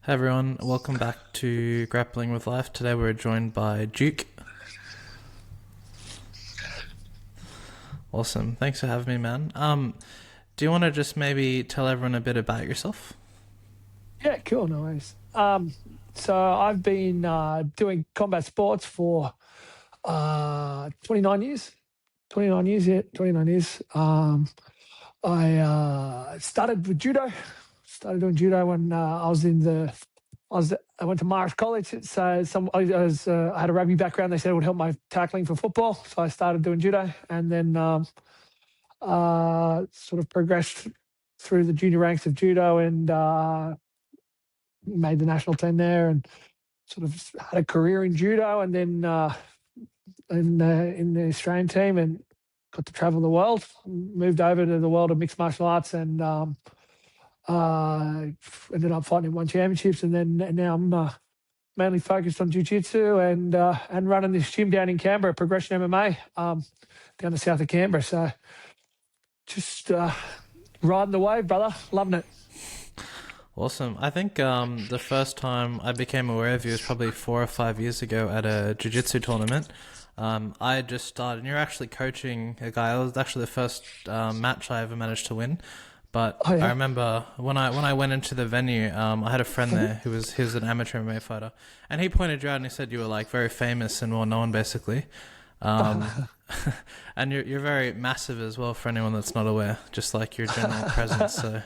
Hey everyone, welcome back to Grappling with Life. Today we're joined by Duke. Awesome, thanks for having me, man. Do you want to just maybe tell everyone a bit about yourself? Yeah, cool. No worries. So I've been doing combat sports for 29 years. 29 years, yeah, 29 years. I started with judo. Started doing judo when I was in the. I went to Marist College. So I had a rugby background. They said it would help my tackling for football. So I started doing judo, and then sort of progressed through the junior ranks of judo and made the national team there, and sort of had a career in judo, and then in the Australian team, and got to travel the world. Moved over to the world of mixed martial arts, and uh, ended up fighting in one championships, and then now I'm mainly focused on Jiu Jitsu and running this gym down in Canberra, Progression MMA, down the south of Canberra. So just riding the wave, brother, loving it. Awesome. I think the first time I became aware of you was probably 4 or 5 years ago at a jiu-jitsu tournament. I had just started, and you're actually coaching a guy. It was actually the first match I ever managed to win. But Oh I yeah. remember when I went into the venue, I had a friend there who was an amateur MMA fighter, and he pointed you out and he said you were like very famous and well known, basically. Um, and you're very massive as well for anyone that's not aware, just like your general presence. So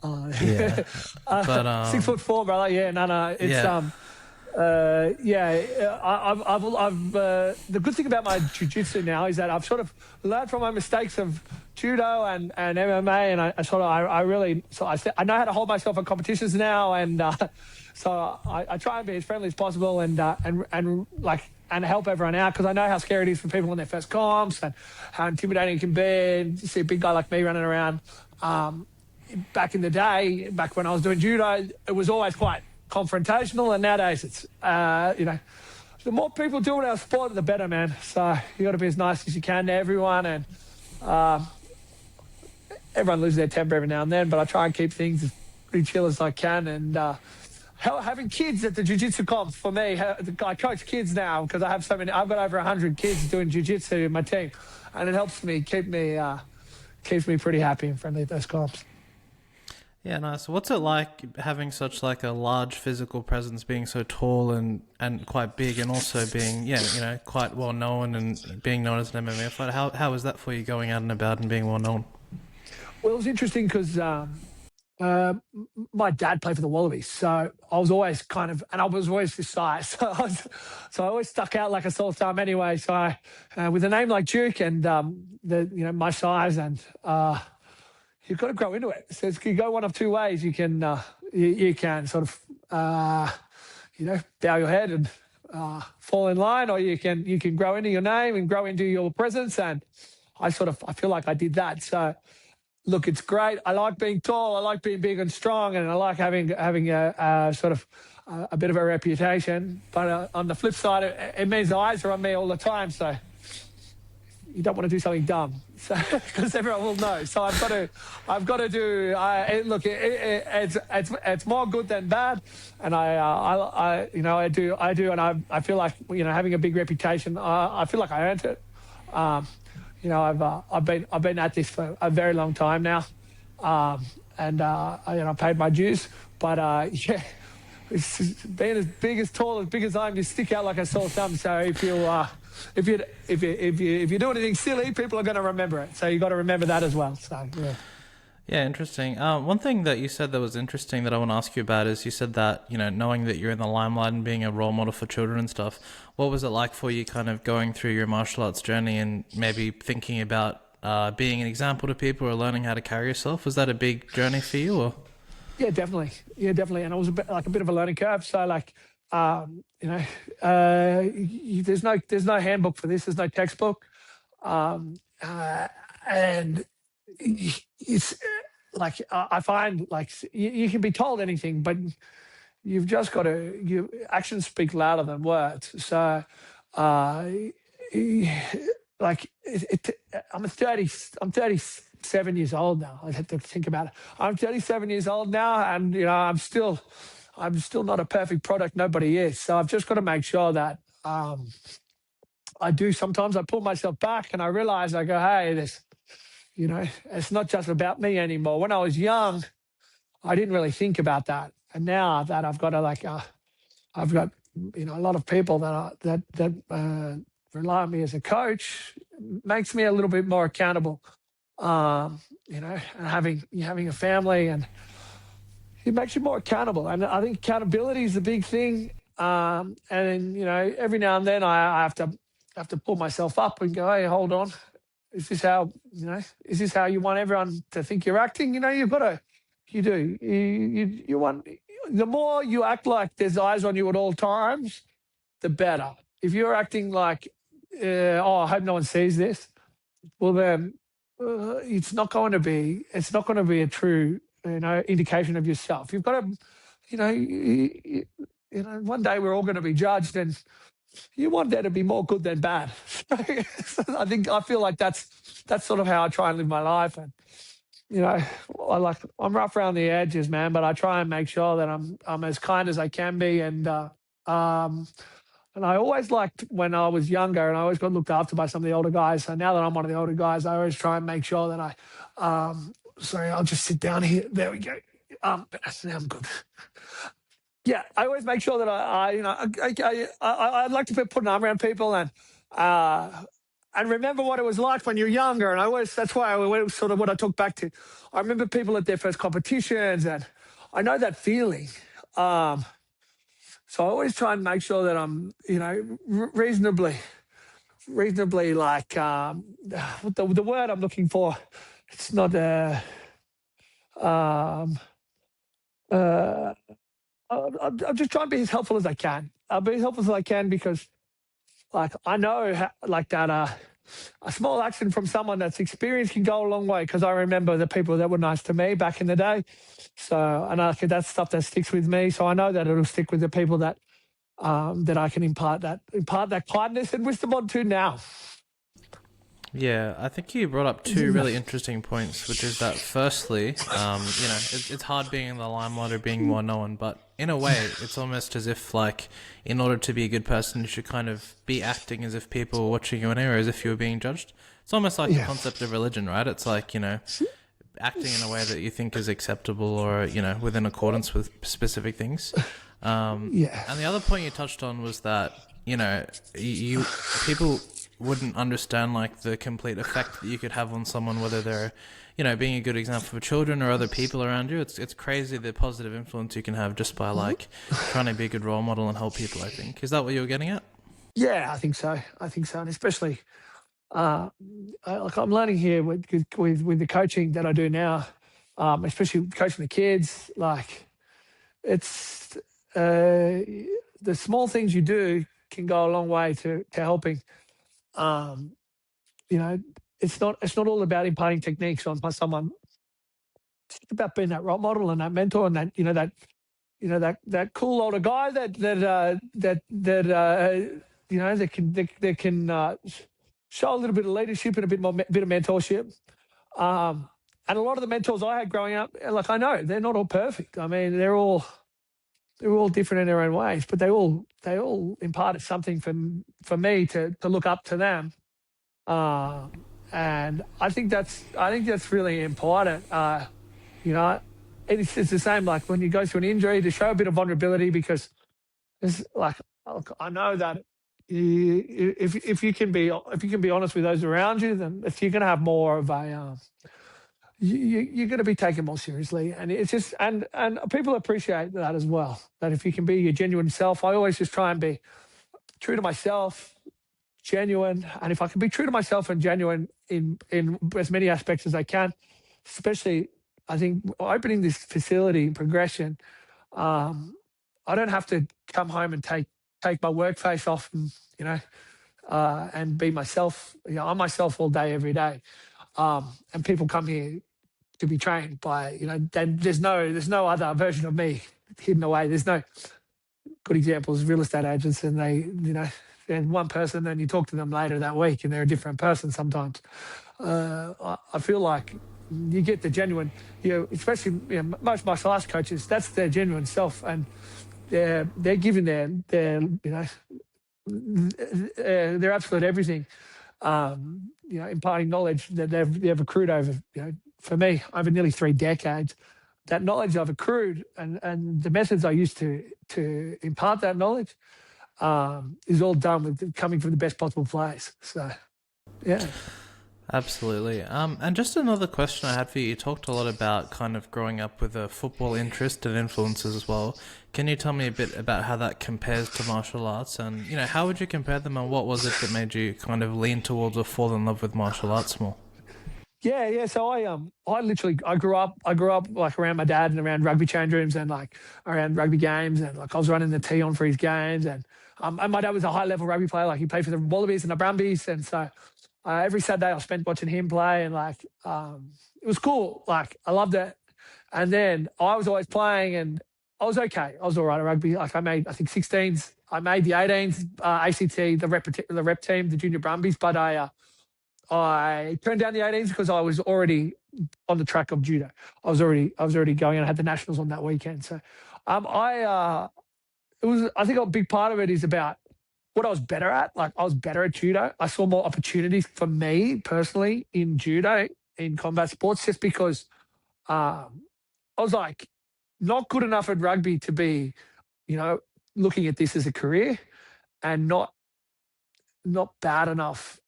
Uh, yeah, but 6'4", brother. Yeah, no. It's yeah, yeah. I've the good thing about my jujitsu now is that I've sort of learned from my mistakes of judo and MMA, and I really I know how to hold myself in competitions now, and so I try and be as friendly as possible, and like and help everyone out, because I know how scary it is for people on their first comps and how intimidating it can be. And you see a big guy like me running around. Back in the day, back when I was doing judo, it was always quite confrontational, and nowadays it's the more people doing our sport, the better, man. So you got to be as nice as you can to everyone, and everyone loses their temper every now and then, but I try and keep things as pretty chill as I can. And having kids at the jiu-jitsu comps for me, I coach kids now because I have so many. I've got over 100 kids doing jiu-jitsu in my team, and it helps me keeps me pretty happy and friendly at those comps. yeah. Nice. What's it like having such like a large physical presence, being so tall and quite big, and also being quite well known and being known as an MMA fighter? How is that for you, going out and about and being well known? Well, it was interesting because uh, my dad played for the Wallabies, so I was always and I was always this size, so I always stuck out like a sore thumb anyway. So with a name like Duke and my size, and you've got to grow into it. So you go one of two ways. You can you can sort of bow your head and fall in line, or you can grow into your name and grow into your presence. And I feel like I did that. So look, it's great. I like being tall. I like being big and strong, and I like having a sort of a bit of a reputation. But on the flip side, it means the eyes are on me all the time. So you don't want to do something dumb, so because everyone will know. So I've got to do. Look, it's more good than bad, and I do, and I feel like having a big reputation. I feel like I earned it. Um, I've been at this for a very long time now, and I paid my dues. But yeah, being as big as tall as big as I am, you stick out like a sore thumb. So if you do anything silly, people are going to remember it. So you got to remember that as well. So yeah. Yeah, interesting. One thing that you said that was interesting that I want to ask you about is you said that, knowing that you're in the limelight and being a role model for children and stuff, what was it like for you kind of going through your martial arts journey and maybe thinking about being an example to people or learning how to carry yourself? Was that a big journey for you? Or? Yeah, definitely. Yeah, definitely. And it was a bit of a learning curve. So there's no handbook for this. There's no textbook. And it's like I find like you can be told anything, but you've just got to. Your actions speak louder than words. So, uh, like I'm 30. I'm 30. 37 years old now. I have to think about it. I'm 37 years old now, and I'm still not a perfect product. Nobody is. So I've just got to make sure that I do. Sometimes I pull myself back, and I realize I go, hey, it's not just about me anymore. When I was young, I didn't really think about that, and now that I've got I've got a lot of people that rely on me as a coach, makes me a little bit more accountable. And having a family, and it makes you more accountable. And I think accountability is the big thing. And every now and then I have to pull myself up and go, hey, hold on. Is this how you want everyone to think you're acting? You've got to, you do. You want, the more you act like there's eyes on you at all times, the better. If you're acting like, I hope no one sees this, well then it's not going to be a true indication of yourself. You've got to, one day we're all going to be judged, and you want there to be more good than bad. So I feel like that's sort of how I try and live my life. And I'm rough around the edges, man, but I try and make sure that I'm as kind as I can be. And I always liked, when I was younger, and I always got looked after by some of the older guys. So now that I'm one of the older guys, I always try and make sure that sorry, I'll just sit down here. There we go. Now I'm good. Yeah, I always make sure that I like to put an arm around people and remember what it was like when you're younger. And that's why sort of what I took back to. I remember people at their first competitions, and I know that feeling. So I always try and make sure that I'm, reasonably like, what the word I'm looking for, it's not, I'm just trying to be as helpful as I can. I'll be as helpful as I can because, like, I know that a small action from someone that's experienced can go a long way, because I remember the people that were nice to me back in the day. So, and that's stuff that sticks with me. So I know that it'll stick with the people that I can impart that kindness and wisdom onto now. Yeah, I think you brought up two really interesting points, which is that firstly, it's hard being in the limelight or being more known, but in a way, it's almost as if, like, in order to be a good person, you should kind of be acting as if people were watching you anyway, or as if you were being judged. It's almost like the concept of religion, right? It's like, acting in a way that you think is acceptable or, within accordance with specific things. And the other point you touched on was that, people wouldn't understand, like, the complete effect that you could have on someone, whether they're, being a good example for children or other people around you. It's crazy the positive influence you can have just by, like, trying to be a good role model and help people, I think. Is that what you were getting at? Yeah, I think so. And especially, I'm learning here with the coaching that I do now, especially coaching the kids. Like, it's the small things you do can go a long way to helping. It's not all about imparting techniques on someone. It's about being that role model and that mentor, and that cool older guy that can show a little bit of leadership and a bit of mentorship. And a lot of the mentors I had growing up, like, I know they're not all perfect. I mean, they're all different in their own ways, but they all imparted something for me to look up to them. And I think that's really important. It's the same, like, when you go through an injury, to show a bit of vulnerability, because it's like, I know that if you can be honest with those around you, then if you're going to have more of a you're going to be taken more seriously. And it's just, and people appreciate that as well, that if you can be your genuine self. I always just try and be true to myself, genuine. And if I can be true to myself and genuine in as many aspects as I can, especially, I think, opening this facility in Progression, I don't have to come home and take my work face off and be myself. I'm myself all day, every day. And people come here to be trained by, then there's no other version of me hidden away. There's no good examples of real estate agents, and they're one person, and you talk to them later that week and they're a different person sometimes. I feel like you get the genuine, especially most martial arts coaches, that's their genuine self, and they're giving their absolute everything, imparting knowledge that they've accrued over, for me, over nearly 3 decades. That knowledge I've accrued and the methods I use to impart that knowledge is all done with coming from the best possible place. So, yeah. Absolutely. And just another question I had for you. You talked a lot about kind of growing up with a football interest and influences as well. Can you tell me a bit about how that compares to martial arts? And, how would you compare them, and what was it that made you kind of lean towards or fall in love with martial arts more? Yeah. So I grew up like around my dad and around rugby change rooms and like around rugby games, and like I was running the tee on for his games, and my dad was a high level rugby player. Like he played for the Wallabies and the Brumbies, and so every Saturday I spent watching him play, and like it was cool. Like I loved it. And then I was always playing, and I was okay. I was all right at rugby. Like I made, I think, 16s. I made the 18s, ACT, the rep team, the junior Brumbies, but I turned down the 18s because I was already on the track of judo. I was already going, and I had the nationals on that weekend. So I think a big part of it is about what I was better at. Like I was better at judo. I saw more opportunities for me personally in judo, in combat sports, just because I was like not good enough at rugby to be, looking at this as a career, and not bad enough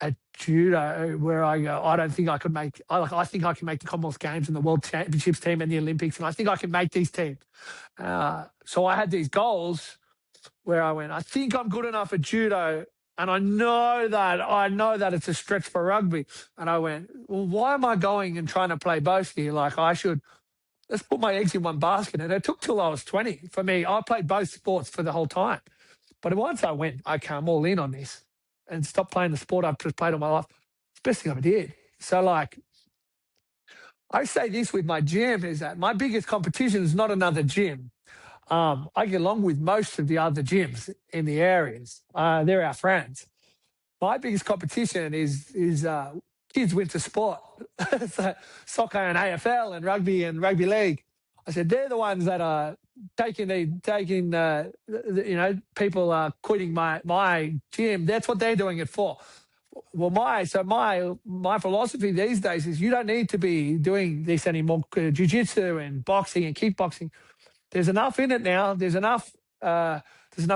at judo where I go, I don't think I could make, I think I can make the Commonwealth Games and the World Championships team and the Olympics, and I think I can make these teams. So I had these goals where I went, I think I'm good enough at judo, and I know that it's a stretch for rugby. And I went, well, why am I going and trying to play both here? Like let's put my eggs in one basket. And it took till I was 20 for me. I played both sports for the whole time. But once I went, okay, I'm all in on this, and stopped playing the sport I've just played all my life, it's the best thing I ever did. So like, I say this with my gym is that my biggest competition is not another gym. I get along with most of the other gyms in the areas. They're our friends. My biggest competition is kids winter sport, so soccer and AFL and rugby league. I said they're the ones that are taking people are quitting my gym. That's what they're doing it for. Well, my philosophy these days is you don't need to be doing this anymore. Jiu Jitsu and boxing and kickboxing. There's enough in it now. There's enough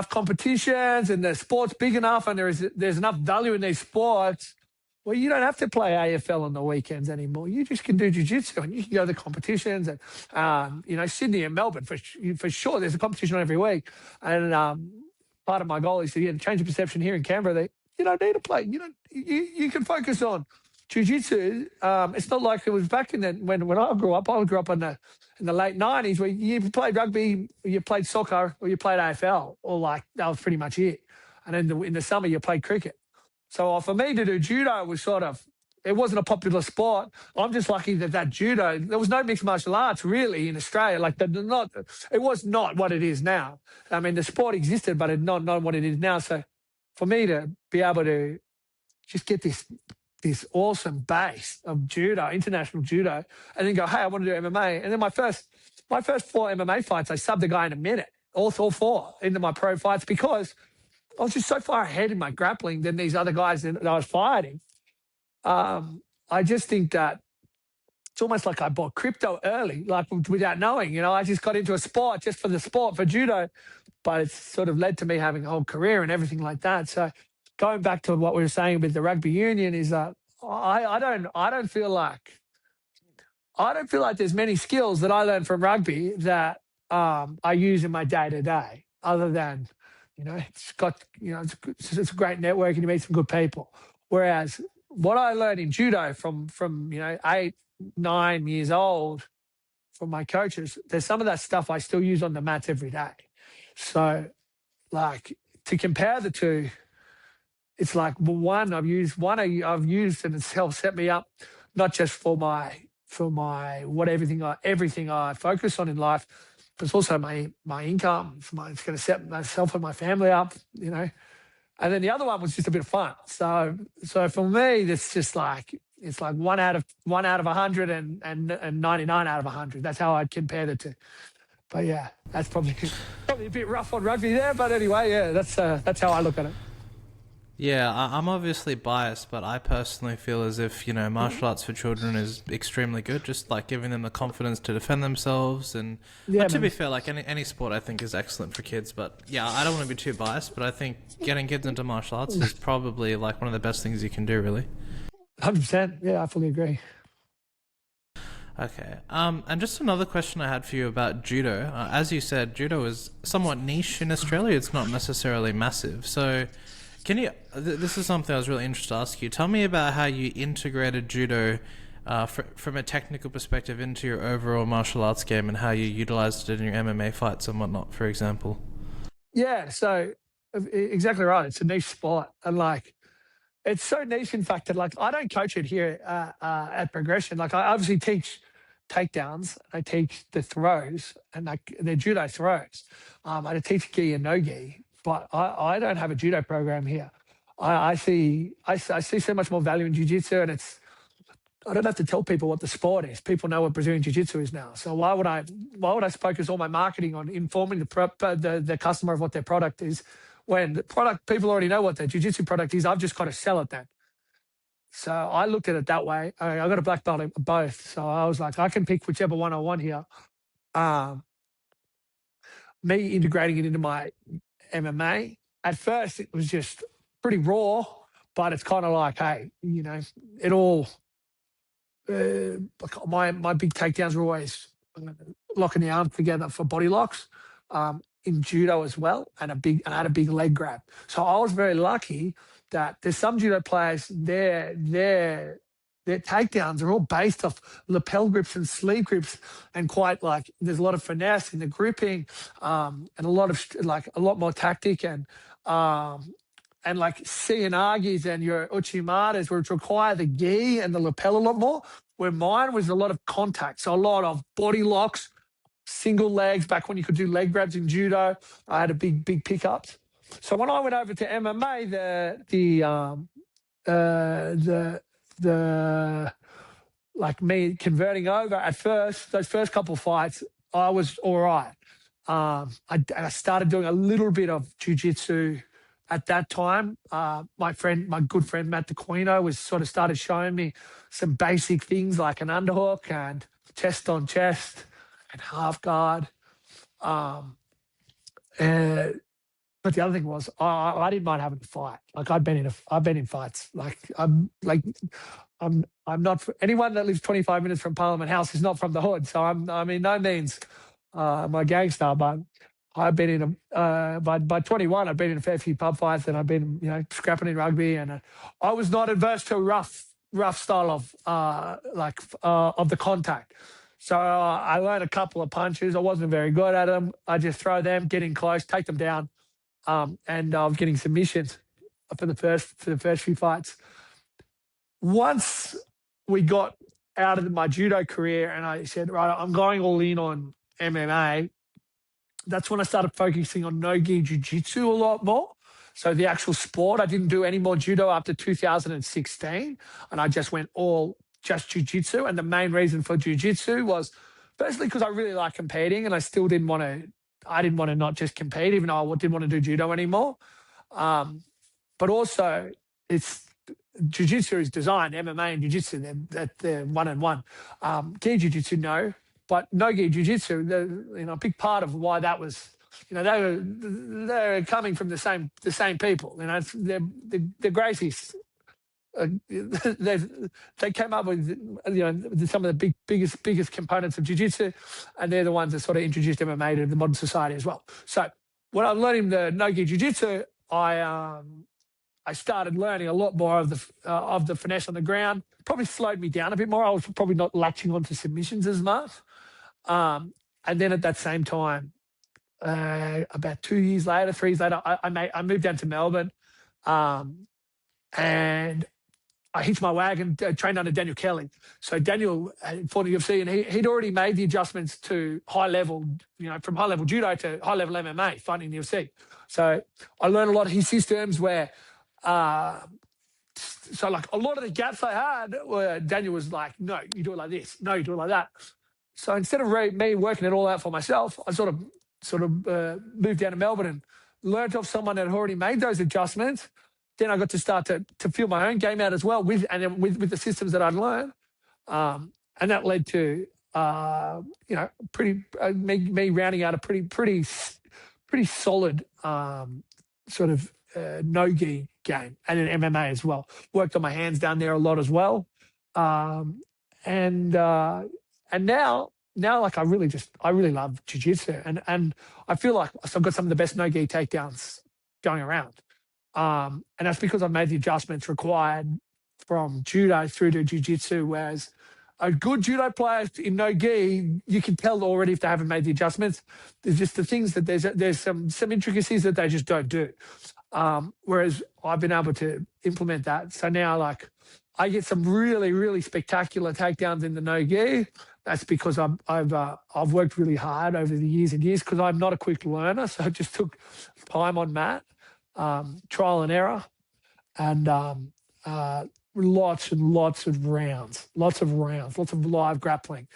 competitions, and the sport's big enough, and there's enough value in these sports. Well, you don't have to play AFL on the weekends anymore. You just can do jiu-jitsu, and you can go to the competitions, and Sydney and Melbourne for sure. There's a competition every week, and part of my goal is to change the perception here in Canberra that you don't need to play. You can focus on jiu-jitsu. It's not like it was back in when I grew up. I grew up in the late 90s where you played rugby, you played soccer, or you played AFL, or like that was pretty much it. And then in the summer you played cricket. So for me to do judo was it wasn't a popular sport. I'm just lucky that judo, there was no mixed martial arts really in Australia. Like it was not what it is now. I mean, the sport existed, but it's not what it is now. So for me to be able to just get this awesome base of judo, international judo, and then go, hey, I want to do MMA. And then my first 4 MMA fights, I subbed a guy in a minute, all 4 into my pro fights, because I was just so far ahead in my grappling than these other guys that I was fighting. I just think that it's almost like I bought crypto early, like without knowing. I just got into a sport just for the sport, for judo, but it's sort of led to me having a whole career and everything like that. So going back to what we were saying with the rugby union is that I don't feel like there's many skills that I learned from rugby that I use in my day to day, other than it's a great network and you meet some good people. Whereas what I learned in judo from 8, 9 years old from my coaches, there's some of that stuff I still use on the mats every day. So like to compare the two, it's like one I've used and it's helped set me up, not just for my everything I focus on in life, but it's also my income. It's going to set myself and my family up, And then the other one was just a bit of fun. So for me, it's just like It's like one out of 100 and 99 out of 100. That's how I'd compare the two. But yeah, that's probably a bit rough on rugby there. But anyway, yeah, that's how I look at it. Yeah, I'm obviously biased, but I personally feel as if, martial arts for children is extremely good, just like giving them the confidence to defend themselves. And Yeah, to be man. fair, like any sport I think is excellent for kids. But yeah, I don't want to be too biased, but I think getting kids into martial arts is probably like one of the best things you can do, really. 100%. Yeah, I fully agree. Okay. And just another question I had for you about judo. As you said, judo is somewhat niche in Australia. It's not necessarily massive. So, can you? This is something I was really interested to ask you. Tell me about how you integrated judo from a technical perspective into your overall martial arts game, and how you utilized it in your MMA fights and whatnot, for example. Yeah, so exactly right. It's a niche sport, and like it's so niche, in fact, that like I don't coach it here at Progression. Like I obviously teach takedowns, I teach the throws, and like they're judo throws. I teach gi and no gi, but I don't have a judo program here. I see so much more value in jiu-jitsu, and I don't have to tell people what the sport is. People know what Brazilian jiu-jitsu is now. So why would I focus all my marketing on informing the customer of what their product is, when the product, people already know what their jiu-jitsu product is. I've just got to sell it then. So I looked at it that way. I got a black belt in both. So I was like, I can pick whichever one I want here. Um, Me integrating it into my MMA, at first it was just pretty raw, but it's kind of like, hey, it all, like my big takedowns were always locking the arms together for body locks, in judo as well, and I had a big leg grab. So I was very lucky that there's some judo players, their takedowns are all based off lapel grips and sleeve grips, and quite like there's a lot of finesse in the gripping, and a lot more tactic, and like Cianagis and your Uchimatas, which require the gi and the lapel a lot more, where mine was a lot of contact. So a lot of body locks, single legs, back when you could do leg grabs in judo. I had a big pickups. So when I went over to MMA, the like me converting over at first, those first couple of fights, I was all right. I started doing a little bit of jiu-jitsu at that time. My good friend Matt DeQuino was sort of started showing me some basic things like an underhook and chest on chest and half guard. Um, and but the other thing was I didn't mind having a fight. Like I've been in fights. I'm not anyone that lives 25 minutes from Parliament House is not from the hood. So I mean, no means I'm a gangster, but I've been in by 21, I've been in a fair few pub fights, and I've been scrapping in rugby, and I was not adverse to a rough style of the contact. So I learned a couple of punches. I wasn't very good at them. I just throw them, get in close, take them down, and I was getting submissions for the first few fights. Once we got out of my judo career, and I said, right, I'm going all in on MMA. That's when I started focusing on no-gi jiu-jitsu a lot more. So the actual sport, I didn't do any more judo after 2016, and I just went all just jiu-jitsu. And the main reason for jiu-jitsu was firstly because I really like competing, and I didn't want to not just compete, even though I didn't want to do judo anymore. But also, it's jiu-jitsu is designed, MMA and jiu-jitsu, they're one and one. Gi jiu-jitsu, no. But no-gi jiu-jitsu, a big part of why that was, they're coming from the same people. They're the Gracies. They came up with some of the biggest components of jiu-jitsu, and they're the ones that sort of introduced MMA to the modern society as well. So when I was learning the no-gi jiu-jitsu, I started learning a lot more of the finesse on the ground. Probably slowed me down a bit more. I was probably not latching onto submissions as much. And then at that same time, about 3 years later, I moved down to Melbourne, and I hitched my wagon, trained under Daniel Kelly. So Daniel fought in the UFC, and he'd already made the adjustments to high level, from high level judo to high level MMA, fighting in the UFC. So I learned a lot of his systems where so like a lot of the gaps I had were Daniel was like, no, you do it like this. No, you do it like that. So instead of me working it all out for myself, I sort of moved down to Melbourne and learned off someone that had already made those adjustments. Then I got to start to feel my own game out as well with the systems that I'd learned. And that led to, me rounding out a pretty solid sort of no-gi game and an MMA as well. Worked on my hands down there a lot as well. And now like I really love jiu-jitsu and I feel like I've got some of the best no-gi takedowns going around. And that's because I've made the adjustments required from judo through to jiu-jitsu, whereas a good judo player in no-gi, you can tell already if they haven't made the adjustments. There's just the things that there's some intricacies that they just don't do. Whereas I've been able to implement that. So now, like, I get some really, really spectacular takedowns in the no-gi. That's because I've worked really hard over the years and years because I'm not a quick learner. So it just took time on mat, trial and error, and lots and lots of rounds, lots of live grappling.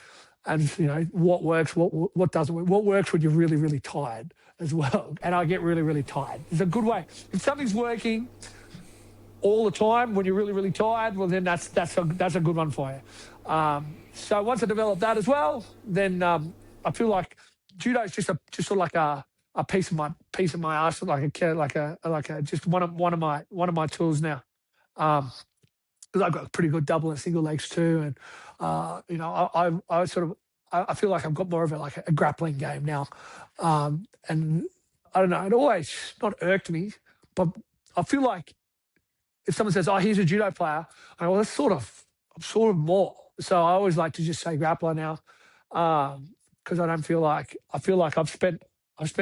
And, what works, what doesn't work, what works when you're really, really tired as well. And I get really, really tired. It's a good way. If something's working all the time when you're really, really tired, well, then that's a good one for you. So once I developed that as well, then I feel like judo is just sort of like a piece of my arsenal, like just one of my tools now. Because I've got pretty good double and single legs too, and I feel like I've got more of a grappling game now, and I don't know, it always not irked me, but I feel like if someone says, "Oh, here's a judo player," I go, "Well, that's I'm sort of more." So I always like to just say grappler now, because I feel like I've spent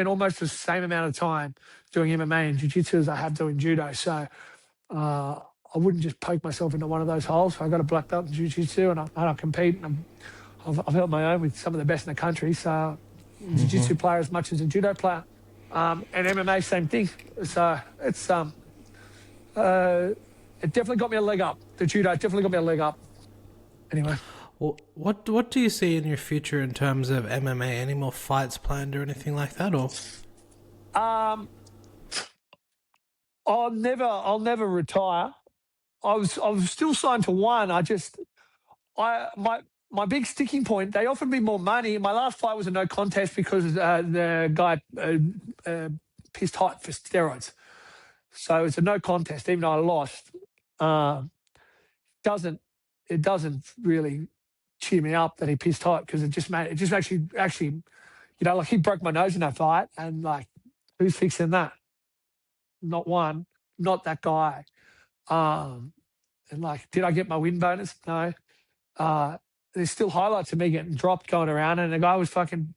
almost the same amount of time doing MMA and jiu-jitsu as I have doing judo. So I wouldn't just poke myself into one of those holes. I got a black belt in jiu-jitsu and I compete, and I've held my own with some of the best in the country. So jiu-jitsu player as much as a judo player, and MMA same thing. So it's it definitely got me a leg up. The judo definitely got me a leg up. Anyway. Well, what do you see in your future in terms of MMA? Any more fights planned or anything like that, or? I'll never retire. I was still signed to one. My big sticking point. They offered me more money. My last fight was a no contest because the guy pissed hot for steroids. So it's a no contest, even though I lost. It doesn't really cheer me up that he pissed hot because it just actually, like he broke my nose in that fight, and like, who's fixing that? Not one, not that guy. And like, did I get my win bonus? No. There's still highlights of me getting dropped going around, and the guy was fucking,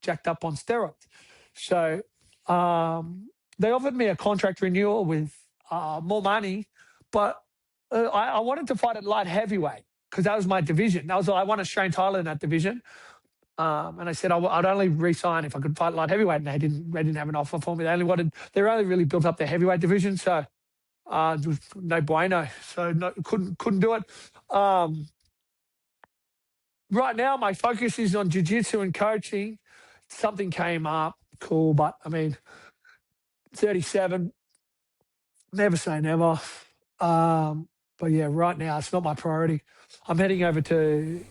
jacked up on steroids. So they offered me a contract renewal with more money, but I wanted to fight at light heavyweight because that was my division. I won a Australian title in that division. And I said I'd only re-sign if I could fight light heavyweight, and they didn't have an offer for me. They only really built up their heavyweight division, so there was no bueno. So couldn't do it. Right now, my focus is on jiu-jitsu and coaching. Something came up, cool, but I mean, 37. Never say never. But yeah, right now it's not my priority. I'm heading over to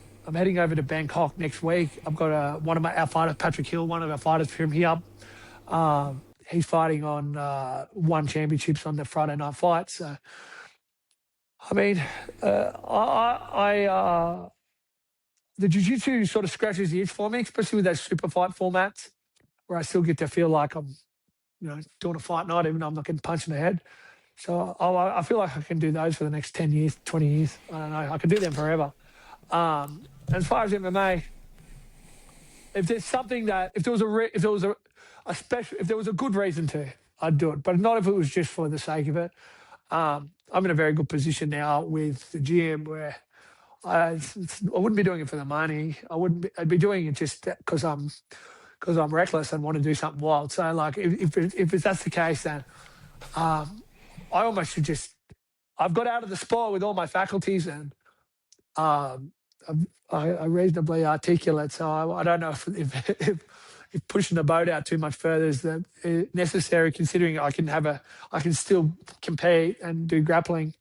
Bangkok next week. I've got our fighter, Patrick Hill, one of our fighters from here. He's fighting on one championships on the Friday night fight. So, I mean, the jiu-jitsu sort of scratches the itch for me, especially with those super fight formats where I still get to feel like I'm, doing a fight night, even though I'm not getting punched in the head. So I feel like I can do those for the next 10 years, 20 years. I don't know. I can do them forever. As far as MMA, if there's something that if there was a good reason to, I'd do it, but not if it was just for the sake of it. I'm in a very good position now with the gym where I wouldn't be doing it for the money. I'd be doing it just because I'm reckless and want to do something wild. So like if that's the case, then I almost should just I've got out of the sport with all my faculties, and um, I'm reasonably articulate. So I don't know if pushing the boat out too much further is necessary, considering I can still compete and do grappling.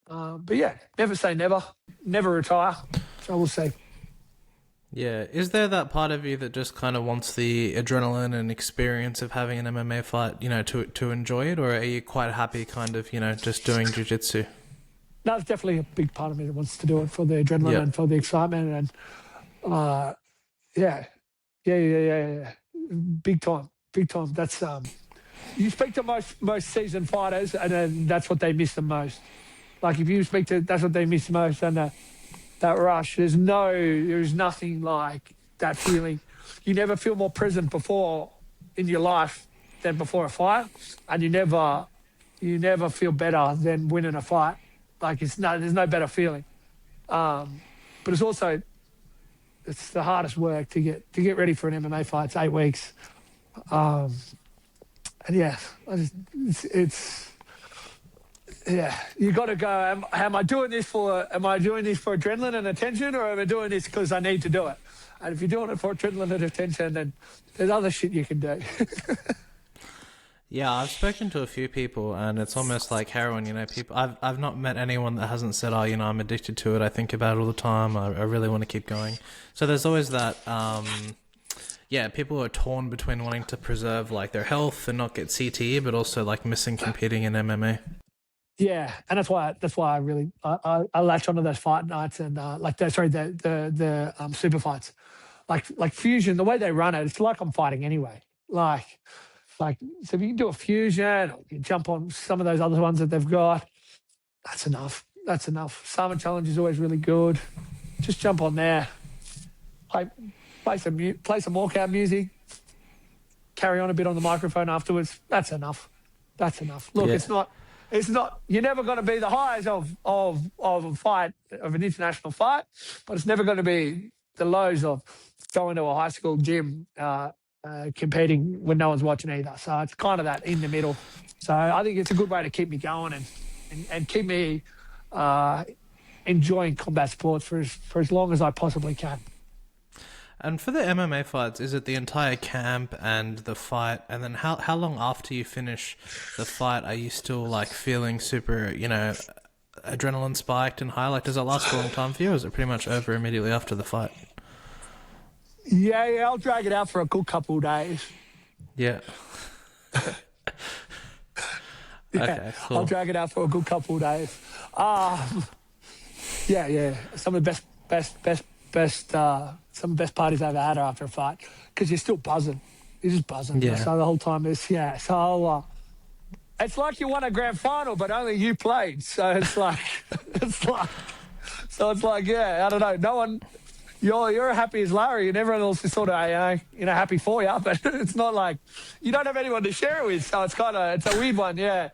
But yeah, never say never, never retire. So we'll see. Yeah. Is there that part of you that just kind of wants the adrenaline and experience of having an MMA fight, to enjoy it? Or are you quite happy kind of, just doing jiu-jitsu? That's definitely a big part of me that wants to do it for the adrenaline and for the excitement. And yeah. Big time. That's you speak to most seasoned fighters, and then that's what they miss the most. Like if you speak to, that's what they miss the most, and that rush. There's nothing like that feeling. You never feel more present before in your life than before a fight, and you never feel better than winning a fight. Like there's no better feeling. But it's the hardest work to get ready for an MMA fight. It's 8 weeks. And yeah, you got to go. Am I doing this for adrenaline and attention, or am I doing this because I need to do it? And if you're doing it for adrenaline and attention, then there's other shit you can do. Yeah, I've spoken to a few people, and it's almost like heroin. People. I've not met anyone that hasn't said, "Oh, I'm addicted to it. I think about it all the time. I really want to keep going." So there's always that. People are torn between wanting to preserve like their health and not get CTE, but also like missing competing in MMA. Yeah, and that's why I really I latch onto those fight nights and the super fights, like Fusion. The way they run it, it's like I'm fighting anyway. Like, so if you can do a Fusion, or you jump on some of those other ones that they've got, that's enough. Summer Challenge is always really good. Just jump on there, play some walkout music, carry on a bit on the microphone afterwards. That's enough. Look, it's not. You're never going to be the highs of a fight, of an international fight, but it's never going to be the lows of going to a high school gym. Competing when no one's watching either. So it's kind of that in the middle. So I think it's a good way to keep me going and keep me enjoying combat sports for as long as I possibly can. And for the MMA fights, is it the entire camp and the fight? And then how long after you finish the fight are you still like feeling super, adrenaline spiked and high? Like, does it last a long time for you, or is it pretty much over immediately after the fight? Yeah, I'll drag it out for a good couple of days. Yeah. Okay, cool. I'll drag it out for a good couple of days. Some of the best parties I've ever had are after a fight, because you're still buzzing. You're just buzzing. Yeah. So the whole time is So it's like you won a grand final, but only you played. So it's like I don't know. No one. You're happy as Larry, and everyone else is sort of happy for you, but it's not like you don't have anyone to share it with, so it's a weird one, yeah.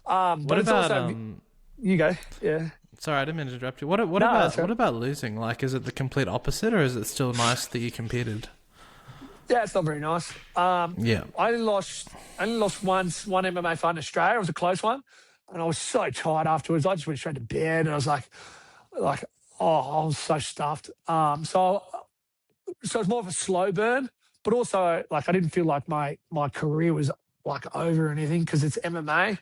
But it's about, also you go, yeah. Sorry, I didn't mean to interrupt you. What about losing? Like, is it the complete opposite, or is it still nice that you competed? Yeah, it's not very nice. I only lost once, one MMA fight in Australia. It was a close one, and I was so tired afterwards. I just went straight to bed, and I was like. Oh, I was so stuffed. So it's more of a slow burn, but also like I didn't feel like my career was like over or anything, because it's MMA.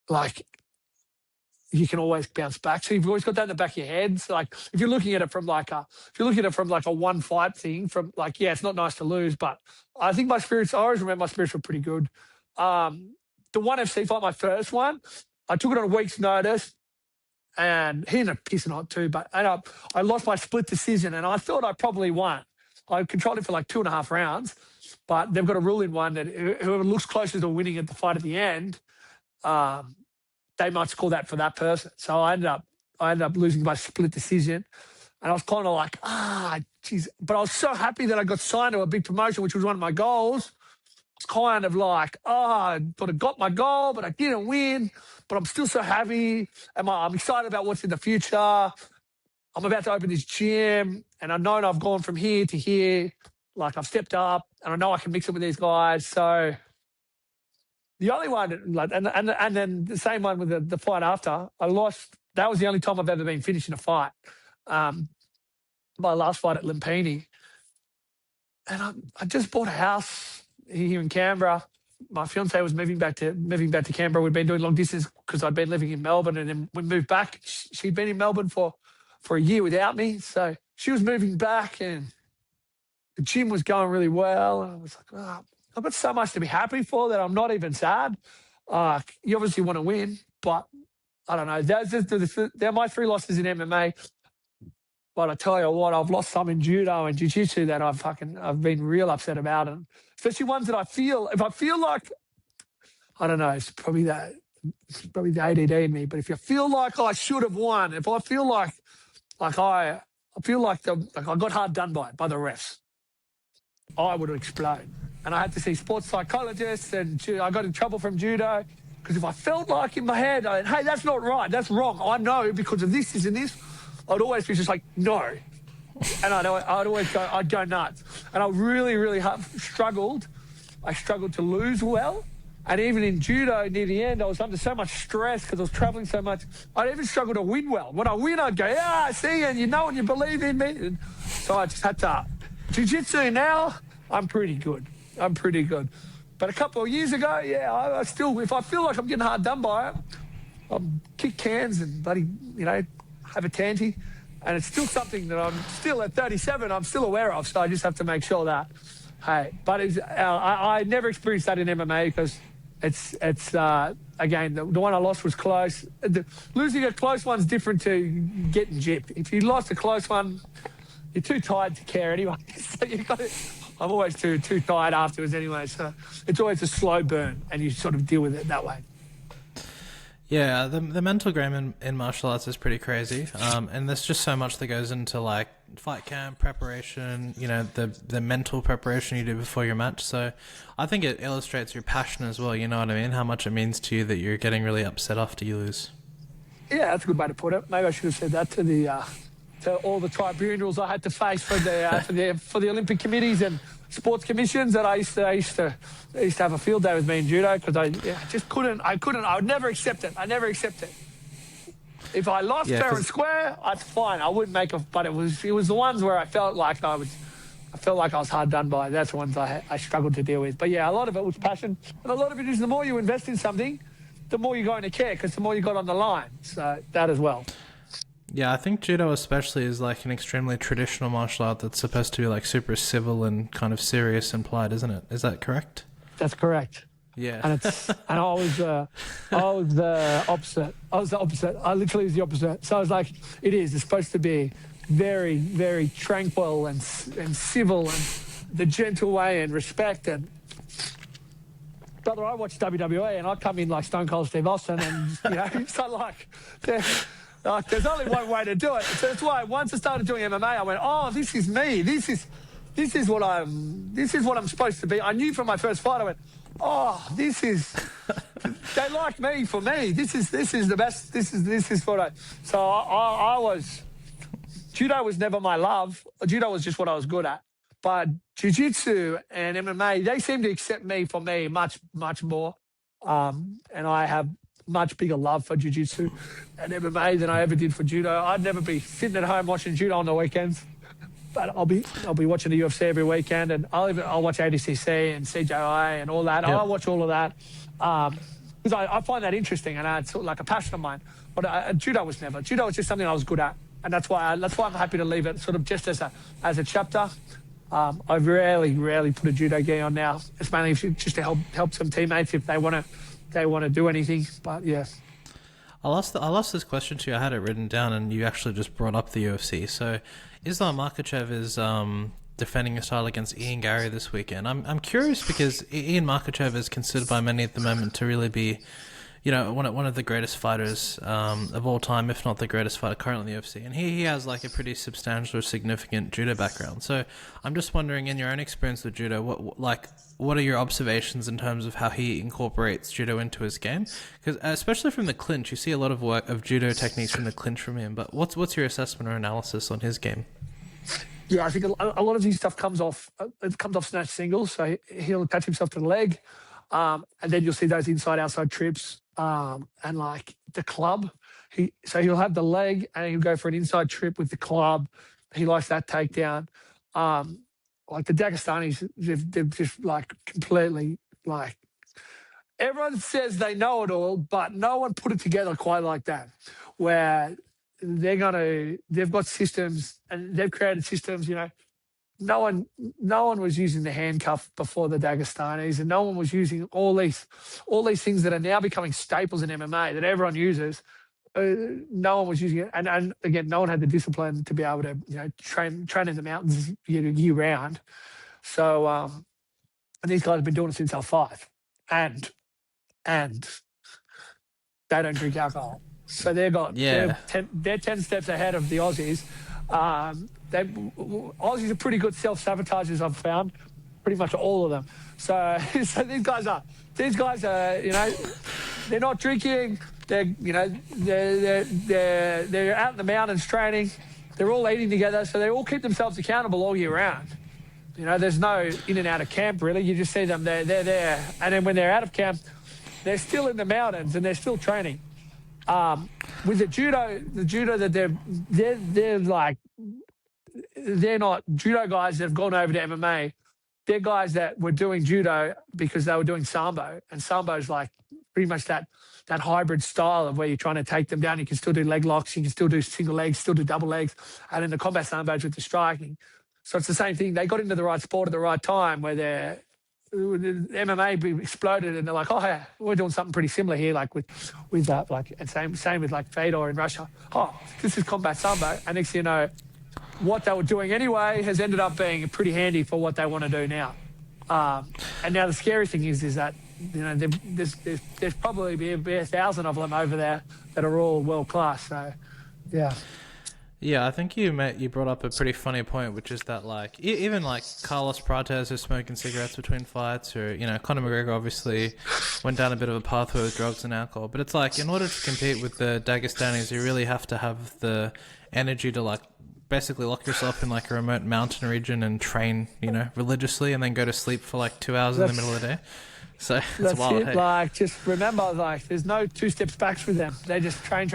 Like you can always bounce back. So you've always got that in the back of your head. So like if you're looking at it from like a one fight thing, from like, yeah, it's not nice to lose, but I think I always remember my spirits were pretty good. The ONE FC fight, my first one, I took it on a week's notice. And he ended up pissing on it too, but I lost my split decision, and I thought I probably won. I controlled it for like 2.5 rounds, but they've got a rule in one that whoever looks closest to winning at the fight at the end, they might score that for that person. So I ended up losing by split decision, and I was kind of like, geez. But I was so happy that I got signed to a big promotion, which was one of my goals. It's kind of like, I thought I got my goal, but I didn't win. But I'm still so happy. I'm excited about what's in the future. I'm about to open this gym, and I know I've gone from here to here. Like, I've stepped up, and I know I can mix it with these guys. So The only one, like, and then the same one with the fight after, I lost. That was the only time I've ever been finished in a fight. My last fight at Limpini. And I just bought a house here in Canberra. My fiance was moving back to Canberra. We'd been doing long distance because I'd been living in Melbourne, and then we moved back. She'd been in Melbourne for a year without me, so she was moving back, and the gym was going really well. And I was like, oh, I've got so much to be happy for that I'm not even sad. You obviously want to win, but I don't know. They're my 3 losses in MMA. But I tell you what, I've lost some in Judo and Jiu Jitsu that I've been real upset about, and especially ones that if I feel like, I don't know, it's probably the ADD in me. But if you feel like I should have won, if I feel like I got hard done by the refs, I would explode. And I had to see sports psychologists, and I got in trouble from Judo because if I felt like in my head, hey, that's not right, that's wrong, I know because of this and this, I'd always be just like, no. And I'd go nuts. And I really, really struggled. I struggled to lose well. And even in Judo, near the end, I was under so much stress because I was traveling so much. I'd even struggle to win well. When I win, I'd go, yeah, I see, and you know and you believe in me. And so I just had to. Jiu-Jitsu now, I'm pretty good. But a couple of years ago, yeah, I still, if I feel like I'm getting hard done by it, I'll kick cans and bloody, have a tanty. And it's still something that I'm still at 37, I'm still aware of. So I just have to make sure that, hey, but I never experienced that in MMA because it's again, the one I lost was close. Losing a close one's different to getting gypped. If you lost a close one, you're too tired to care anyway. So I'm always too tired afterwards anyway. So it's always a slow burn and you sort of deal with it that way. Yeah, the mental game in martial arts is pretty crazy, and there's just so much that goes into like fight camp preparation, the mental preparation you do before your match. So I think it illustrates your passion as well, you know what I mean? How much it means to you that you're getting really upset after you lose. Yeah, that's a good way to put it. Maybe I should have said that to all the tribunals I had to face for the Olympic committees and sports commissions that I used to have a field day with me in Judo because I would never accept it. I never accept it. If I lost fair and square, that's fine. I wouldn't make but it was the ones where I felt like I was hard done by. That's the ones I struggled to deal with. But yeah, a lot of it was passion, and a lot of it is the more you invest in something, the more you're going to care because the more you got on the line. So that as well. Yeah, I think Judo especially is like an extremely traditional martial art that's supposed to be like super civil and kind of serious and polite, isn't it? Is that correct? That's correct. Yeah. And I was the opposite. I was the opposite. I literally was the opposite. So I was like, it's supposed to be very, very tranquil and civil and the gentle way and respect. And brother, I watched WWE and I come in like Stone Cold Steve Austin and, so like... there's only one way to do it. So that's why once I started doing MMA, I went, oh, this is me. This is what I'm supposed to be. I knew from my first fight, I went, oh, they like me for me. This is the best. This is what I was, Judo was never my love. Judo was just what I was good at. But Jiu-Jitsu and MMA, they seem to accept me for me much, much more. And I have much bigger love for Jiu-Jitsu and MMA than I ever did for Judo. I'd never be sitting at home watching Judo on the weekends, but I'll be watching the UFC every weekend, and I'll watch ADCC and CJI and all that. Yep. I'll watch all of that because I find that interesting, and it's sort of like a passion of mine. But Judo was never. Judo was just something I was good at, and that's why I'm happy to leave it sort of just as a chapter. I rarely put a Judo gi on now. It's mainly just to help some teammates if they want to do anything. But yeah, I'll ask this question to you. I had it written down, and you actually just brought up the UFC. So, Islam Makhachev is defending his title against Ian Gary this weekend. I'm curious because Ian Makhachev is considered by many at the moment to really be, one of the greatest fighters of all time, if not the greatest fighter currently in the UFC. And he has like a pretty substantial or significant Judo background. So I'm just wondering, in your own experience with Judo, what are your observations in terms of how he incorporates Judo into his game? Because especially from the clinch, you see a lot of work of Judo techniques from the clinch from him. But what's your assessment or analysis on his game? Yeah, I think a lot of his stuff comes off snatch singles, so he'll attach himself to the leg. And then you'll see those inside-outside trips. And like the club, he'll have the leg and he'll go for an inside trip with the club. He likes that takedown. Like the Dagestanis, they've just like completely like everyone says they know it all, but no one put it together quite like that. Where they've got systems and they've created systems. No one was using the handcuff before the Dagestanis, and no one was using all these things that are now becoming staples in MMA that everyone uses. No one was using it, and again, no one had the discipline to be able to train in the mountains year round. So, and these guys have been doing it since they were 5, and they don't drink alcohol, so they're 10 steps ahead of the Aussies. Aussies are pretty good self-sabotagers, I've found, pretty much all of them. So these guys are, they're not drinking. They're out in the mountains training. They're all eating together, so they all keep themselves accountable all year round. There's no in and out of camp really. You just see them. They're there, and then when they're out of camp, they're still in the mountains and they're still training. With the judo that they're not judo guys that have gone over to MMA. They're guys that were doing judo because they were doing sambo, and sambo's like pretty much that hybrid style of where you're trying to take them down. You can still do leg locks, you can still do single legs, still do double legs, and then the combat sambo's with the striking. So it's the same thing. They got into the right sport at the right time where the MMA exploded, and they're like, oh yeah, we're doing something pretty similar here, like with that, like, and same with like Fedor in Russia. Oh, this is combat sambo, and next thing you know, what they were doing anyway has ended up being pretty handy for what they want to do now. And now the scary thing is that there's probably be 1,000 of them over there that are all world class. So, yeah. Yeah, I think you brought up a pretty funny point, which is that like even like Carlos Prates is smoking cigarettes between fights, or Conor McGregor obviously went down a bit of a pathway with drugs and alcohol. But it's like in order to compete with the Dagestanis, you really have to have the energy to like basically lock yourself in like a remote mountain region and train, religiously, and then go to sleep for like 2 hours in the middle of the day. So it's wild. Hey? Like, just remember, like, there's no 2 steps back with them. They just train.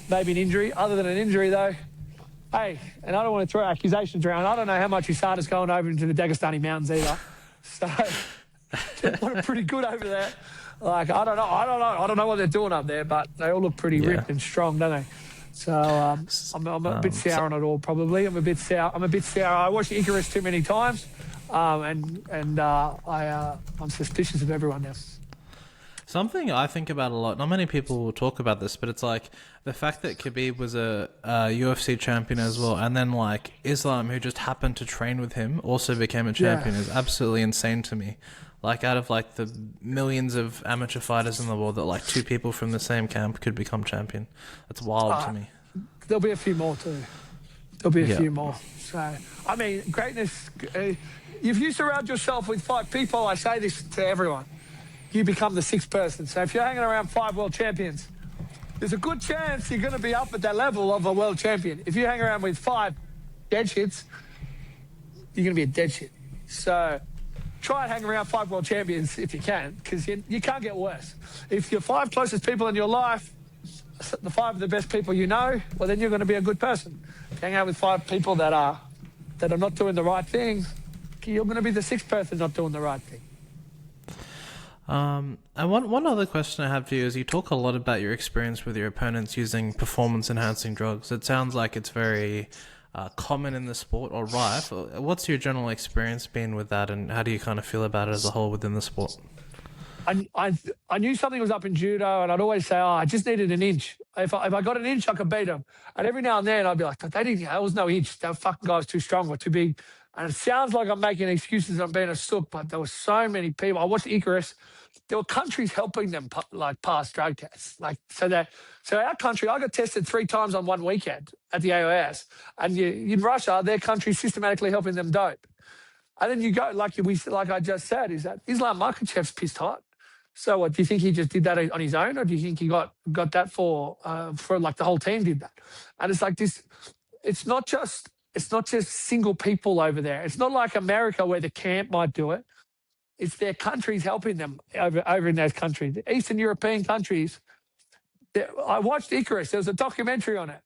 Maybe an injury. Other than an injury, though, hey, and I don't want to throw accusations around. I don't know how much USADA's going over into the Dagestani mountains either. So they're pretty good over there. Like, I don't know what they're doing up there, but they all look pretty ripped and strong, don't they? So I'm a bit sour on it all. Probably I'm a bit sour. I watched Icarus too many times, and I'm suspicious of everyone now. Something I think about a lot, not many people will talk about this, but it's like the fact that Khabib was a UFC champion as well, and then like Islam, who just happened to train with him, also became a champion, is absolutely insane to me. Like, out of like the millions of amateur fighters in the world, that like 2 people from the same camp could become champion. That's wild to me. There'll be a few more too. There'll be a few more. So, I mean, greatness, if you surround yourself with 5 people, I say this to everyone, you become the 6th person. So if you're hanging around 5 world champions, there's a good chance you're going to be up at that level of a world champion. If you hang around with 5 dead shits, you're going to be a dead shit. So try and hang around 5 world champions if you can, because you can't get worse. If your 5 closest people in your life, the 5 of the best people you know, well, then you're going to be a good person. If you hang out with 5 people that are not doing the right thing, you're going to be the 6th person not doing the right thing. And one other question I have for you is, you talk a lot about your experience with your opponents using performance-enhancing drugs. It sounds like it's very common in the sport, or rife. What's your general experience been with that, and how do you kind of feel about it as a whole within the sport? I knew something was up in judo, and I'd always say, I just needed an inch. If I got an inch, I could beat them. And every now and then I'd be like, there was no inch. That fucking guy was too strong or too big. And it sounds like I'm making excuses on being a sook, but there were so many people. I watched Icarus. There were countries helping them pass drug tests. So our country, I got tested 3 times on one weekend at the AOS. And in Russia, their country's systematically helping them dope. And then you go, like I just said, is that Islam Makhachev's pissed hot. So what, do you think he just did that on his own, or do you think he got that for like the whole team did that? And it's like this. It's not just single people over there. It's not like America where the camp might do it. It's their countries helping them over in those countries. The Eastern European countries. I watched Icarus. There was a documentary on it.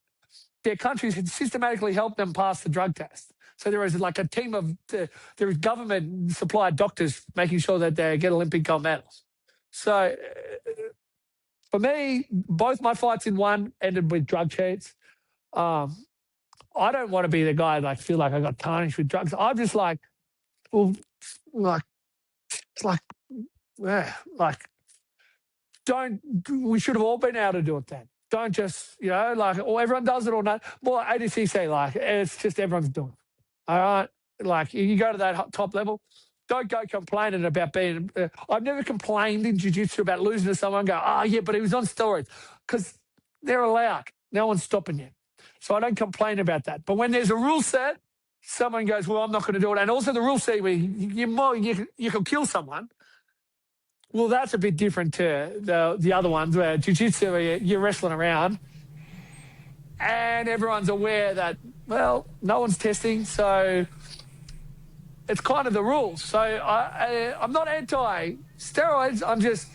Their countries had systematically helped them pass the drug test. So there was like a team of there was government supplied doctors making sure that they get Olympic gold medals. So for me, both my fights in one ended with drug cheats. I don't want to be the guy like feel like I got tarnished with drugs. I'm just like, well, like it's like don't. We should have all been able to do it then. Don't just like everyone does it or not. Well, ADCC like it's just everyone's doing it. All right, like you go to that top level. Don't go complaining about being. I've never complained in jiu-jitsu about losing to someone. Go, oh yeah, but he was on steroids because they're allowed. No one's stopping you. So I don't complain about that. But when there's a rule set, someone goes, well, I'm not going to do it. And also the rule set where you can kill someone. Well, that's a bit different to the other ones where jiu-jitsu, you're wrestling around and everyone's aware that, well, no one's testing. So it's kind of the rules. So I'm not anti-steroids. I'm just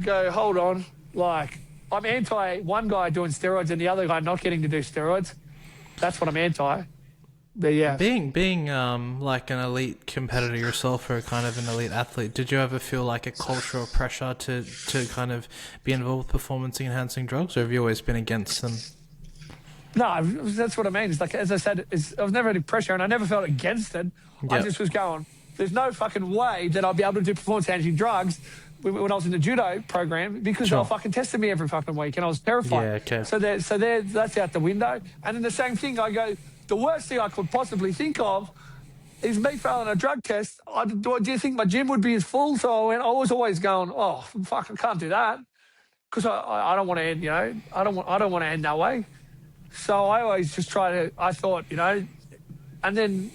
go, hold on. Like, I'm anti one guy doing steroids and the other guy not getting to do steroids. That's what I'm anti. But yeah. Being like an elite competitor yourself or kind of an elite athlete, did you ever feel like a cultural pressure to kind of be involved with performance enhancing drugs, or have you always been against them? No, that's what I mean. It's like, as I said, I was never any pressure and I never felt against it. Yep. I just was going, there's no fucking way that I'll be able to do performance enhancing drugs when I was in the judo program because they were fucking testing me every fucking week and I was terrified. Yeah, okay. So that's out the window. And then the same thing, I go, the worst thing I could possibly think of is me failing a drug test. Do you think my gym would be as full? So I was always going, oh, fuck, I can't do that because I don't want to end, I don't want to end that way. So I always just I thought, and then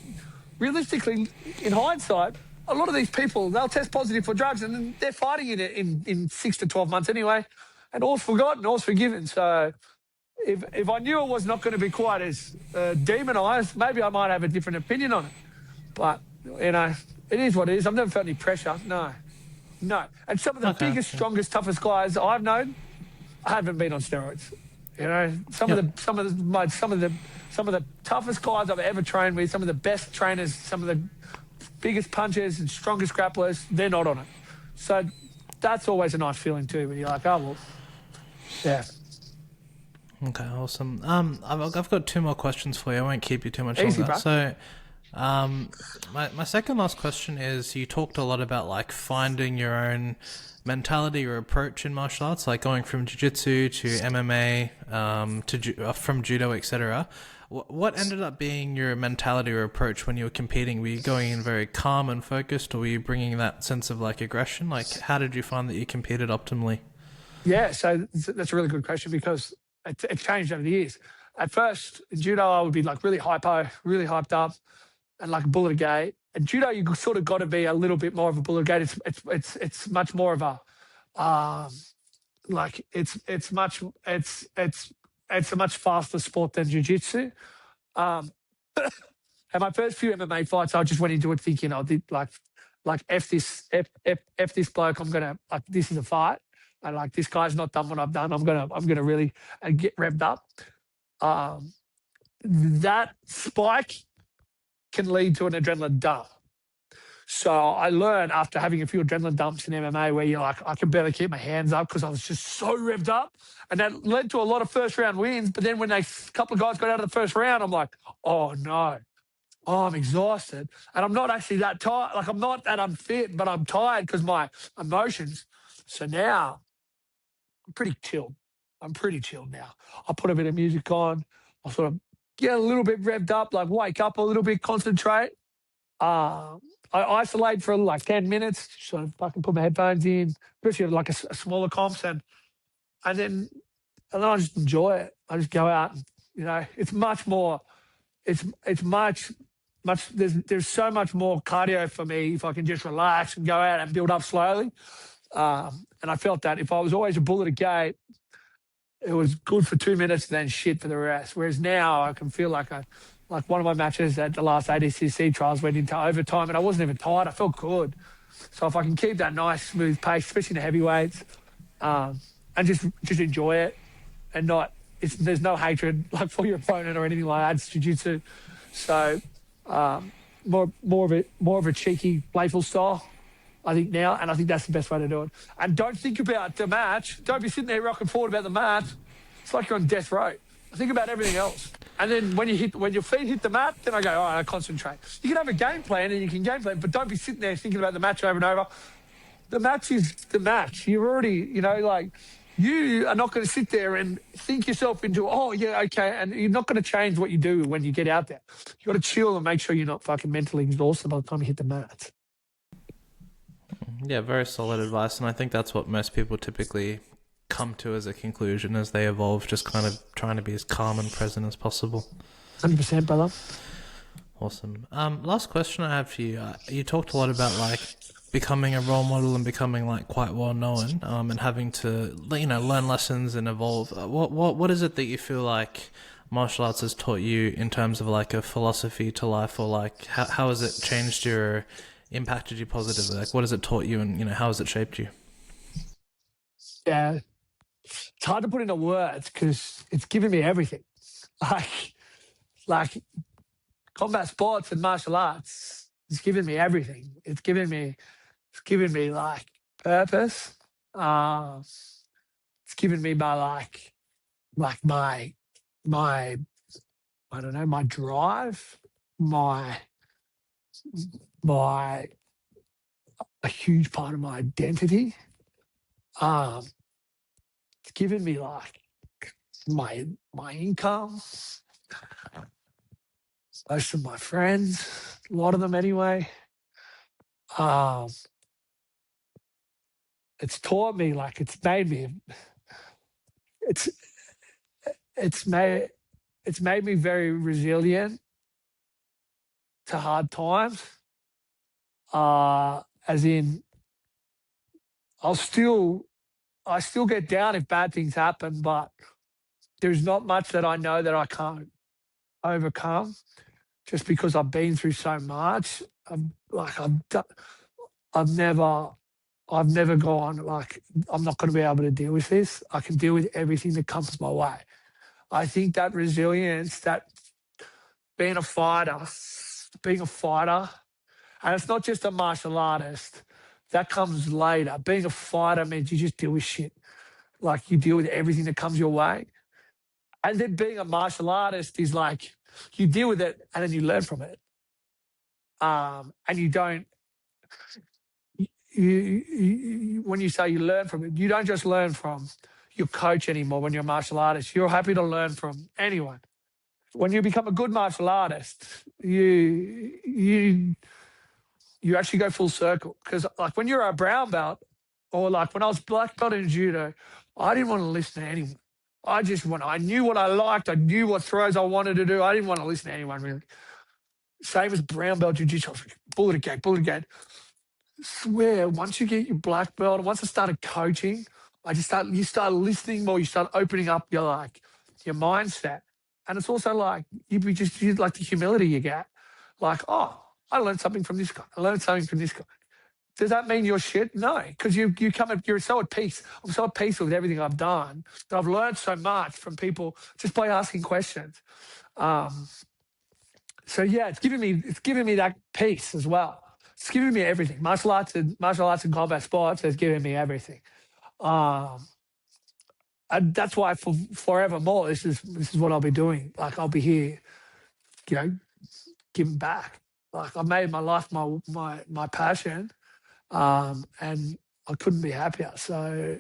realistically, in hindsight, a lot of these people, they'll test positive for drugs and then they're fighting in 6 to 12 months anyway, and all's forgotten, all's forgiven. So if I knew it was not going to be quite as demonised, maybe I might have a different opinion on it. But, it is what it is. I've never felt any pressure. No. And some of the biggest, strongest, toughest guys I've known, I haven't been on steroids. Some of the toughest guys I've ever trained with, some of the best trainers, some of the biggest punchers and strongest grapplers, they're not on it. So that's always a nice feeling too when you're like, oh well, yeah. Okay, awesome. I've got 2 more questions for you. I won't keep you too much Easy, longer. bro. So, my second last question is: you talked a lot about like finding your own mentality or approach in martial arts, like going from jiu-jitsu to MMA, from judo, etc. What ended up being your mentality or approach when you were competing? Were you going in very calm and focused, or were you bringing that sense of like aggression? Like, how did you find that you competed optimally? Yeah, so that's a really good question because it changed over the years. At first, in judo, I would be like really hyped up, and like a bull at a gate. At judo, you sort of got to be a little bit more of a bull at a gate. It's much more of a it's a much faster sport than jiu-jitsu. And my first few MMA fights, I just went into it thinking, I did like F this bloke. I'm gonna like this is a fight, and like this guy's not done what I've done. I'm gonna really get revved up. That spike can lead to an adrenaline dump. So I learned after having a few adrenaline dumps in MMA where you're like, I can barely keep my hands up because I was just so revved up. And that led to a lot of first round wins. But then when a couple of guys got out of the first round, I'm like, oh no. Oh, I'm exhausted. And I'm not actually that tired. Like, I'm not that unfit, but I'm tired because my emotions. So now I'm pretty chilled. Now. I'll put a bit of music on. I'll sort of get a little bit revved up, like wake up a little bit, concentrate. I isolate for like 10 minutes, sort of fucking put my headphones in, especially like a smaller comps, and then I just enjoy it. I just go out and, it's much more, it's much, there's so much more cardio for me if I can just relax and go out and build up slowly. And I felt that if I was always a bull at a gate, it was good for 2 minutes and then shit for the rest. Whereas now I can feel like Like one of my matches at the last ADCC trials went into overtime and I wasn't even tired. I felt good. So if I can keep that nice, smooth pace, especially in the heavyweights, and just enjoy it and not, there's no hatred like for your opponent or anything like that. It's jiu-jitsu. So more of a cheeky, playful style, I think now, and I think that's the best way to do it. And don't think about the match. Don't be sitting there rocking forward about the match. It's like you're on death row. Think about everything else. And then when your feet hit the mat, then I go, all right, I concentrate. You can have a game plan and you can game plan, but don't be sitting there thinking about the match over and over. The match is the match. You're already, like, you are not going to sit there and think yourself into, oh, yeah, okay. And you're not going to change what you do when you get out there. You got to chill and make sure you're not fucking mentally exhausted by the time you hit the mat. Yeah, very solid advice. And I think that's what most people typically come to as a conclusion as they evolve, just kind of trying to be as calm and present as possible. 100%, brother. Awesome. Last question I have for you. You talked a lot about like becoming a role model and becoming like quite well known, and having to learn lessons and evolve. What is it that you feel like martial arts has taught you in terms of like a philosophy to life, or like how has it changed your, impacted you positively? Like what has it taught you, and how has it shaped you? Yeah. It's hard to put into words because it's given me everything. Like combat sports and martial arts, it's given me everything. It's given me like purpose. It's given me my my I don't know, my drive, my a huge part of my identity. It's given me like my income, most of my friends, a lot of them anyway. It's taught me, like it's made me very resilient to hard times. As in, I still get down if bad things happen, but there's not much that I know that I can't overcome, just because I've been through so much. I've never gone like, I'm not going to be able to deal with this. I can deal with everything that comes my way. I think that resilience, that being a fighter, and it's not just a martial artist, that comes later. Being a fighter means you just deal with shit. Like you deal with everything that comes your way. And then being a martial artist is like, you deal with it and then you learn from it. And you don't, when you say you learn from it, you don't just learn from your coach anymore when you're a martial artist. You're happy to learn from anyone. When you become a good martial artist, you actually go full circle. Because like when you're a brown belt, or like when I was black belt in judo, I didn't want to listen to anyone. I knew what I liked. I knew what throws I wanted to do. I didn't want to listen to anyone really. Same as brown belt jiu-jitsu. I was like, bullet again. Swear, once you get your black belt, and once I started coaching, you start listening more, you start opening up your mindset. And it's also like you like the humility you get. Like, oh, I learned something from this guy. I learned something from this guy. Does that mean you're shit? No, because you're so at peace. I'm so at peace with everything I've done that I've learned so much from people just by asking questions. So yeah, it's giving me that peace as well. It's giving me everything. Martial arts and combat sports has given me everything. And that's why for forevermore, this is what I'll be doing. Like I'll be here, giving back. Like I made my life my passion, and I couldn't be happier. So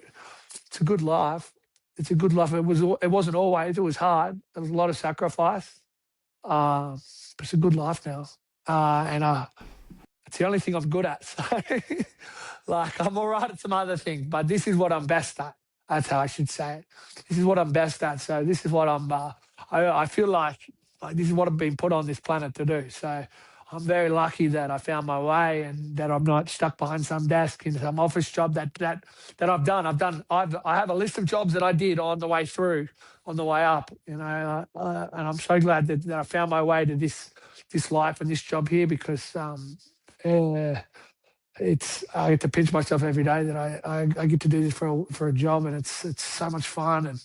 it's a good life. It's a good life. It wasn't always. It was hard. There was a lot of sacrifice. But it's a good life now. And it's the only thing I'm good at. So, like, I'm all right at some other things, but this is what I'm best at. That's how I should say it. This is what I'm best at. So this is what I feel like this is what I've been put on this planet to do. So I'm very lucky that I found my way and that I'm not stuck behind some desk in some office job that I've done. I have a list of jobs that I did on the way through, on the way up, and I'm so glad that I found my way to this life and this job here because uh, I get to pinch myself every day that I get to do this for a job, and it's so much fun and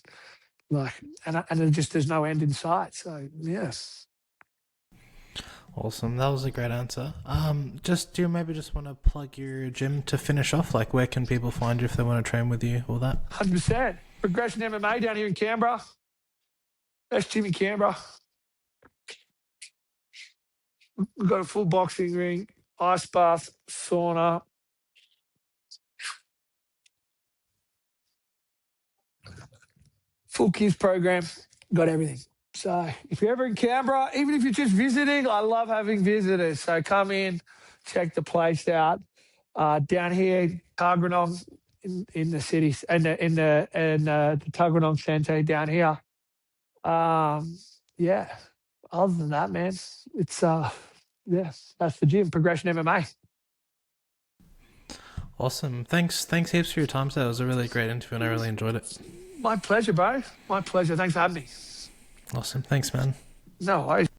like there's no end in sight. So yes. Awesome. That was a great answer. Do you maybe just want to plug your gym to finish off? Like, where can people find you if they want to train with you? All that. 100%. Progression MMA down here in Canberra. Best gym in Canberra. We've got a full boxing ring, ice bath, sauna. Full kids program. Got everything. So if you're ever in Canberra, even if you're just visiting, I love having visitors. So come in, check the place out. Down here, Tuggeranong in the city, the Tuggeranong Centre down here. Yeah. Other than that, man, it's that's the gym. Progression MMA. Awesome. Thanks heaps for your time today. It was a really great interview and I really enjoyed it. My pleasure, bro. My pleasure. Thanks for having me. Awesome. Thanks, man. No worries.